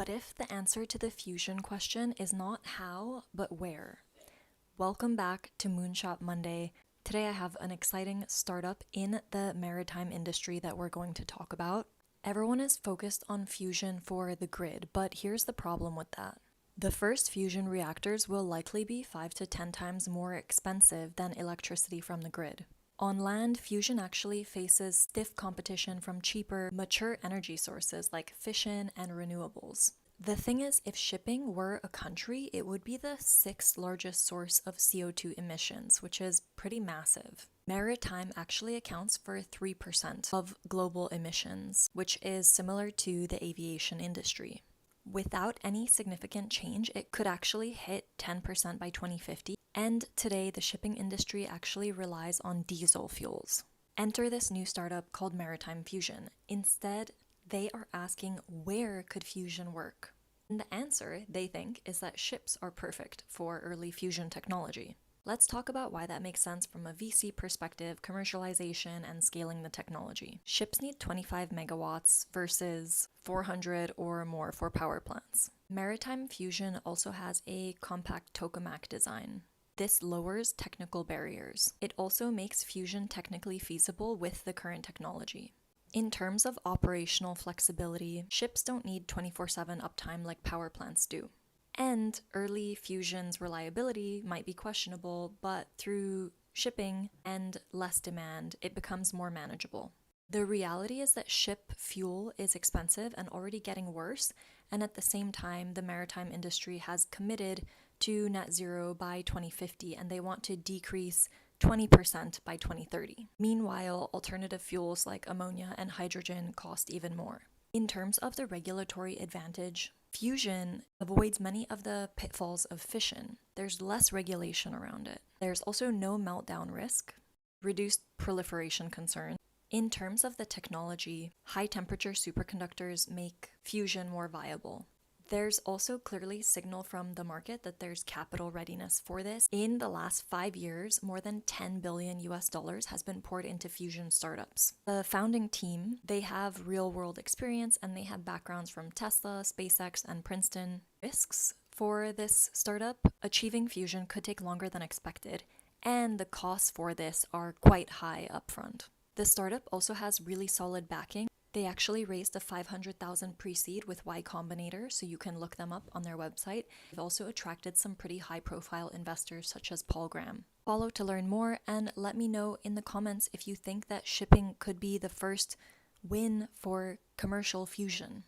What if the answer to the fusion question is not how, but where? Welcome back to Moonshot Monday. Today I have an exciting startup in the maritime industry that we're going to talk about. Everyone is focused on fusion for the grid, but here's the problem with that. The first fusion reactors will likely be 5 to 10 times more expensive than electricity from the grid. On land, fusion actually faces stiff competition from cheaper, mature energy sources like fission and renewables. The thing is, if shipping were a country, it would be the 6th largest source of CO2 emissions, which is pretty massive. Maritime actually accounts for 3% of global emissions, which is similar to the aviation industry. Without any significant change, it could actually hit 10% by 2050. And today, the shipping industry actually relies on diesel fuels. Enter this new startup called Maritime Fusion. Instead, they are asking where could fusion work? And the answer, they think, is that ships are perfect for early fusion technology. Let's talk about why that makes sense from a VC perspective, commercialization, and scaling the technology. Ships need 25 megawatts versus 400 or more for power plants. Maritime Fusion also has a compact tokamak design. This lowers technical barriers. It also makes fusion technically feasible with the current technology. In terms of operational flexibility, ships don't need 24/7 uptime like power plants do. And early fusion's reliability might be questionable, but through shipping and less demand, it becomes more manageable. The reality is that ship fuel is expensive and already getting worse, and at the same time, the maritime industry has committed to net zero by 2050, and they want to decrease 20% by 2030. Meanwhile, alternative fuels like ammonia and hydrogen cost even more. In terms of the regulatory advantage, fusion avoids many of the pitfalls of fission. There's less regulation around it. There's also no meltdown risk, reduced proliferation concern. In terms of the technology, high-temperature superconductors make fusion more viable. There's also clearly signal from the market that there's capital readiness for this. In the last 5 years, more than $10 billion has been poured into fusion startups. The founding team, they have real-world experience and they have backgrounds from Tesla, SpaceX, and Princeton. Risks for this startup, achieving fusion could take longer than expected, and the costs for this are quite high upfront. The startup also has really solid backing. They actually raised a $500,000 pre-seed with Y Combinator, so you can look them up on their website. They've also attracted some pretty high-profile investors such as Paul Graham. Follow to learn more, and let me know in the comments if you think that shipping could be the first win for commercial fusion.